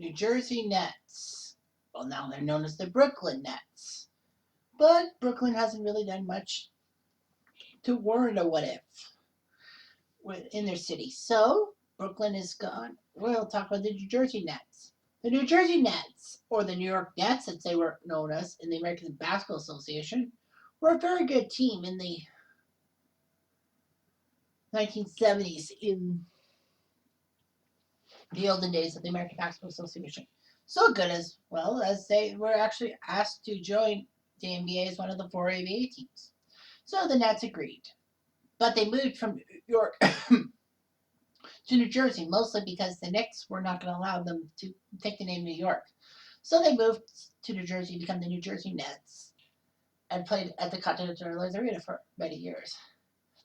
New Jersey Nets. Well, now they're known as the Brooklyn Nets. But Brooklyn hasn't really done much to warrant a what if in their city. So Brooklyn is gone. We'll talk about the New Jersey Nets. The New Jersey Nets, or the New York Nets as they were known as in the American Basketball Association, were a very good team in the 1970s in the olden days of the American Basketball Association. So good as well as they were actually asked to join the NBA as one of the four ABA teams. So the Nets agreed. But they moved from New York to New Jersey, mostly because the Knicks were not going to allow them to take the name New York. So they moved to New Jersey, become the New Jersey Nets, and played at the Continental Airlines Arena for many years.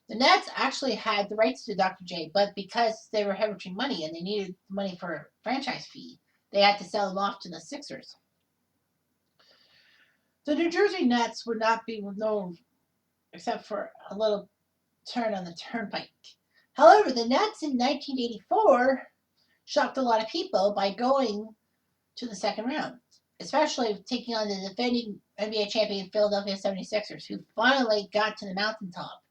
The Nets actually had the rights to Dr. J, but because they were hemorrhaging money and they needed money for a franchise fee, they had to sell them off to the Sixers. The New Jersey Nets would not be known except for a little turn on the turnpike. However, the Nets in 1984 shocked a lot of people by going to the second round, especially taking on the defending NBA champion Philadelphia 76ers, who finally got to the mountaintop.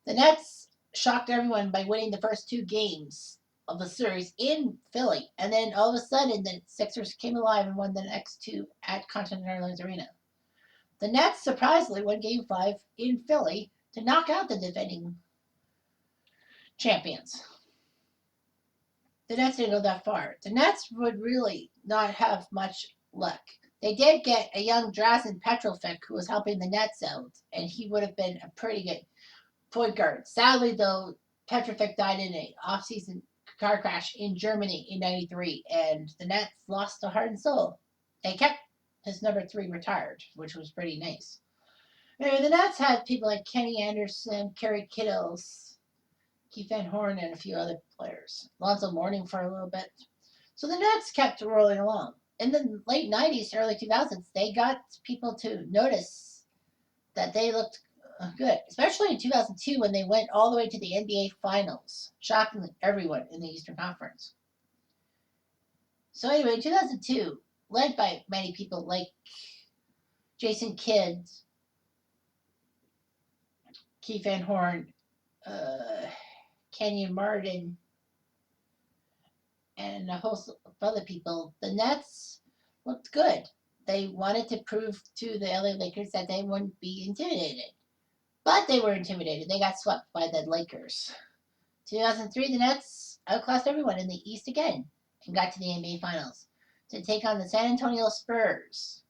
The Nets shocked everyone by winning the first two games of the series in Philly, and then all of a sudden the Sixers came alive and won the next two at Continental Airlines Arena. The Nets surprisingly won Game 5 in Philly to knock out the defending champions. The Nets didn't go that far. The Nets would really not have much luck. They did get a young Drazen Petrovic who was helping the Nets out, and he would have been a pretty good point guard. Sadly, though, Petrovic died in an off-season car crash in Germany in '93, and the Nets lost their heart and soul. They kept his number 3 retired, which was pretty nice. Anyway, the Nets had people like Kenny Anderson, Kerry Kittles, Keith Van Horn, and a few other players. Lonzo Mourning for a little bit. So the Nets kept rolling along. In the late '90s, early 2000s, they got people to notice that they looked good, especially in 2002 when they went all the way to the NBA Finals, shocking everyone in the Eastern Conference. So anyway, in 2002, led by many people like Jason Kidd, Keith Van Horn, Kenyon Martin, and a host of other people, the Nets looked good. They wanted to prove to the LA Lakers that they wouldn't be intimidated. But they were intimidated. They got swept by the Lakers. 2003, the Nets outclassed everyone in the East again and got to the NBA Finals to take on the San Antonio Spurs.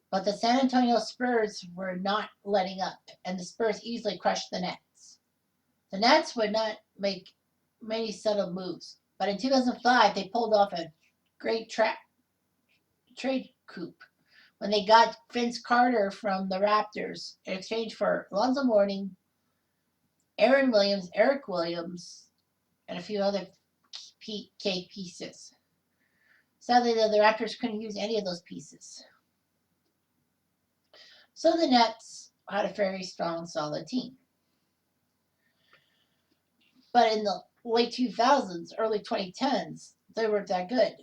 But the San Antonio Spurs were not letting up, and the Spurs easily crushed the Nets. The Nets would not make many subtle moves, but in 2005, they pulled off a great trade coup when they got Vince Carter from the Raptors in exchange for Lonzo Mourning, Aaron Williams, Eric Williams, and a few other key pieces. Sadly, though, the Raptors couldn't use any of those pieces. So the Nets had a very strong, solid team. But in the late 2000s, early 2010s, they weren't that good.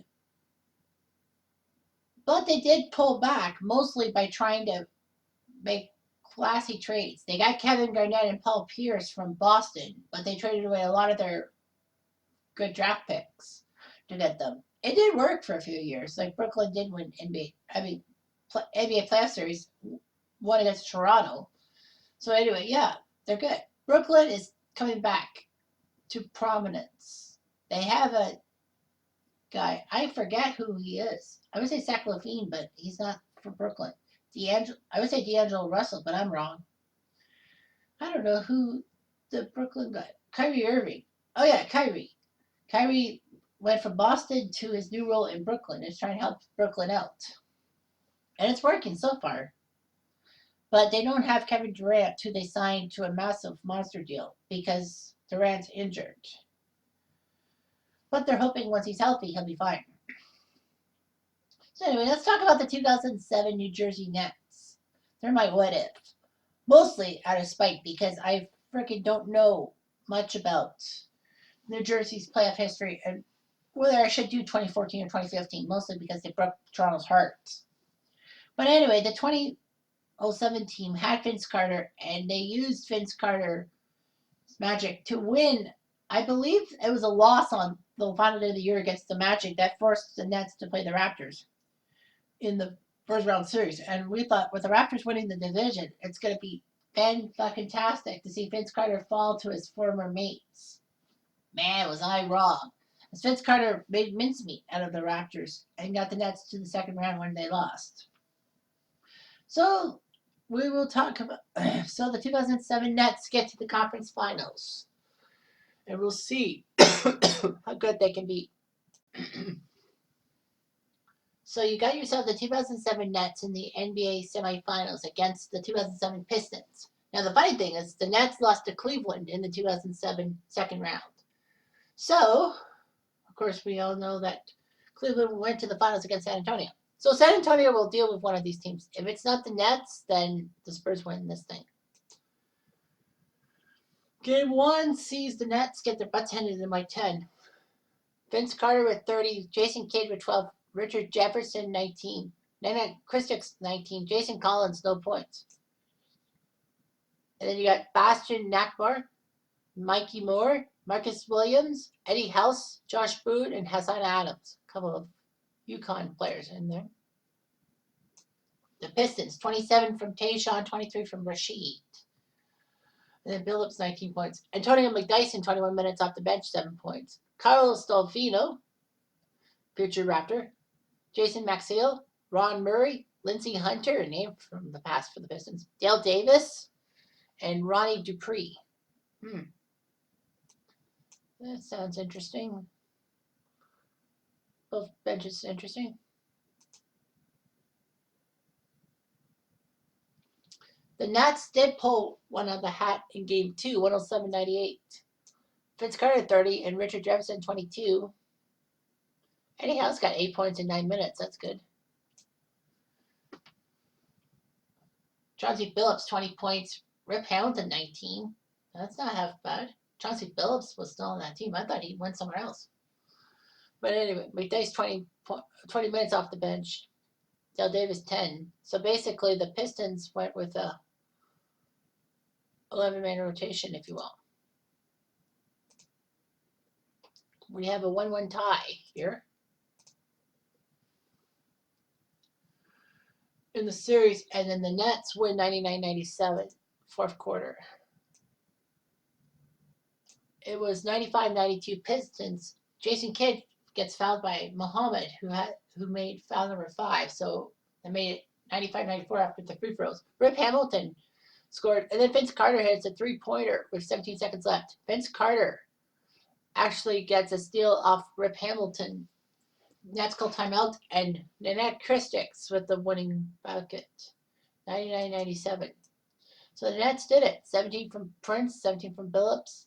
But they did pull back, mostly by trying to make classy trades. They got Kevin Garnett and Paul Pierce from Boston, but they traded away a lot of their good draft picks to get them. It did work for a few years. Like Brooklyn did win NBA playoff series, one against Toronto. So anyway, yeah, they're good. Brooklyn is coming back to prominence. They have a guy. I forget who he is. I would say Zach LaVine, but he's not for Brooklyn. I would say D'Angelo Russell, but I'm wrong. I don't know who the Brooklyn guy. Kyrie Irving. Oh yeah, Kyrie. Kyrie went from Boston to his new role in Brooklyn. Is trying to help Brooklyn out, and it's working so far. But they don't have Kevin Durant, who they signed to a massive monster deal because Durant's injured. But they're hoping once he's healthy, he'll be fine. So anyway, let's talk about the 2007 New Jersey Nets. They're my what if. Mostly out of spite because I freaking don't know much about New Jersey's playoff history and whether I should do 2014 or 2015, mostly because they broke Toronto's hearts. But anyway, the 2007 team had Vince Carter, and they used Vince Carter's Magic to win. I believe it was a loss on the final day of the year against the Magic that forced the Nets to play the Raptors in the first round series. And we thought with the Raptors winning the division, it's going to be fan-fucking-tastic to see Vince Carter fall to his former mates. Man, was I wrong. As Vince Carter made mincemeat out of the Raptors and got the Nets to the second round when they lost. So we will talk about. So the 2007 Nets get to the conference finals, and we'll see how good they can be. So you got yourself the 2007 Nets in the NBA semifinals against the 2007 Pistons. Now the funny thing is the Nets lost to Cleveland in the 2007 second round. So, of course, we all know that Cleveland went to the finals against San Antonio. So San Antonio will deal with one of these teams. If it's not the Nets, then the Spurs win this thing. Game 1 sees the Nets get their butts handed to them by 10. Vince Carter with 30, Jason Kidd with 12, Richard Jefferson 19, Nana Christics 19, Jason Collins no points. And then you got Bastian Nakbar, Mikey Moore, Marcus Williams, Eddie House, Josh Boone, and Hassan Adams. A couple of UConn players in there. The Pistons, 27 from Tayshaun, 23 from Rasheed. And then Billups, 19 points. Antonio McDyson, 21 minutes off the bench, 7 points. Carlos Dolfino, future Raptor. Jason Maxiel, Ron Murray, Lindsey Hunter, a name from the past for the Pistons. Dale Davis, and Ronnie Dupree. That sounds interesting. Both benches interesting. The Nets did pull one out of the hat in Game 2, 107-98. Vince Carter 30 and Richard Jefferson 22. Eddie House got 8 points in 9 minutes. That's good. Chauncey Billups 20 points. Rip Hamilton 19. That's not half bad. Chauncey Billups was still on that team. I thought he went somewhere else. But anyway, McDyess 20 minutes off the bench. Dale Davis 10. So basically the Pistons went with a 11-man rotation, if you will. We have a 1-1 tie here in the series, and then the Nets win 99-97, fourth quarter. It was 95-92 Pistons. Jason Kidd gets fouled by Muhammad, who made foul number 5, so they made it 95-94 after the free throws. Rip Hamilton scored, and then Vince Carter hits a 3-pointer with 17 seconds left. Vince Carter actually gets a steal off Rip Hamilton. Nets call timeout, and Nanette Christics with the winning bucket, 99-97. So the Nets did it. 17 from Prince, 17 from Billups,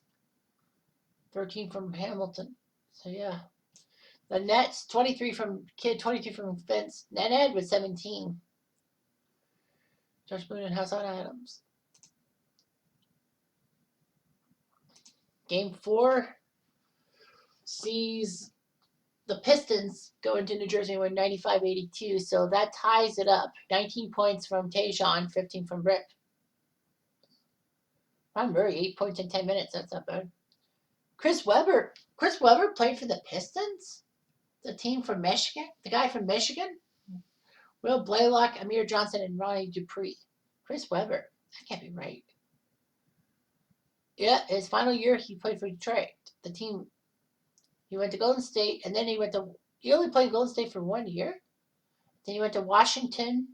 13 from Hamilton. So yeah, the Nets 23 from Kidd, 22 from Vince. Nanette with 17. Josh Boone and Hassan Adams. Game 4 sees the Pistons go into New Jersey and win 95-82, so that ties it up. 19 points from Tayshaun, 15 from Rip. Ron Murray, 8 points in 10 minutes. That's not bad. Chris Webber played for the Pistons? The team from Michigan? The guy from Michigan? Will Blaylock, Amir Johnson, and Ronnie Dupree. Chris Webber. That can't be right. Yeah, his final year he played for Detroit. The team, he went to Golden State, and then he only played Golden State for 1 year. Then he went to Washington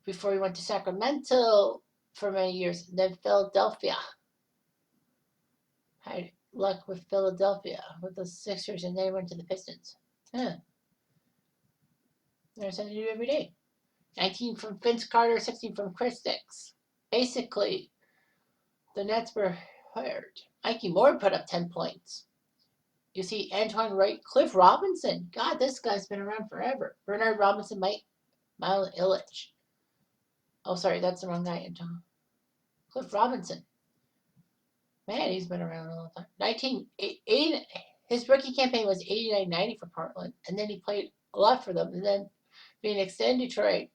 before he went to Sacramento for many years, and then Philadelphia. Had luck with Philadelphia with the Sixers, and then he went to the Pistons. There's something to do every day. 19 from Vince Carter, 16 from Chris Dix. Basically, the Nets were hired. Mikey Moore put up 10 points. You see Antoine Wright, Cliff Robinson. God, this guy's been around forever. Bernard Robinson, Mile Illich. Oh, sorry, that's the wrong guy. Cliff Robinson. Man, he's been around a long time. His rookie campaign was 89-90 for Portland, and then he played a lot for them, and then Phoenix, then Detroit,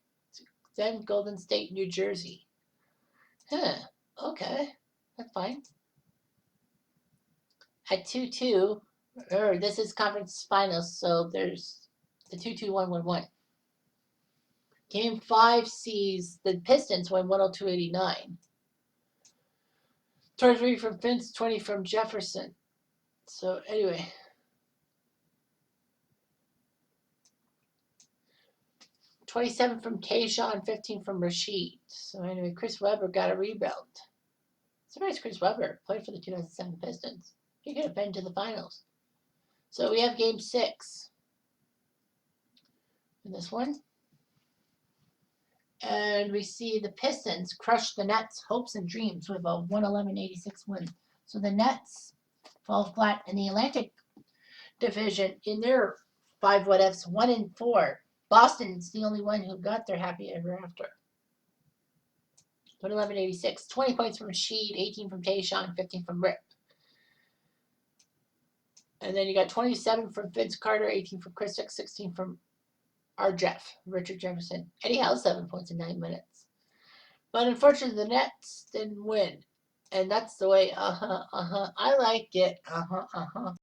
then Golden State, New Jersey. Huh. Okay, that's fine. At 2-2, this is conference finals, so there's the 2-2-1-1-1. Game 5 sees the Pistons win 102-89. 23 from Vince, 20 from Jefferson. So anyway, 27 from Tayshaun, 15 from Rasheed. So anyway, Chris Webber got a rebound. Surprised Chris Webber played for the 2007 Pistons. He could have been to the finals. So we have game 6 in this one. And we see the Pistons crush the Nets' hopes and dreams with a 111-86 win. So the Nets fall flat in the Atlantic Division in their 5 what-ifs, 1-4. Boston's the only one who got their happy ever after. 111-86. 20 points from Rasheed, 18 from Tayshaun, 15 from Rip. And then you got 27 from Vince Carter, 18 from Christick, 16 from our Richard Jefferson. Eddie Howe, 7 points in 9 minutes. But unfortunately, the Nets didn't win. And that's the way, I like it,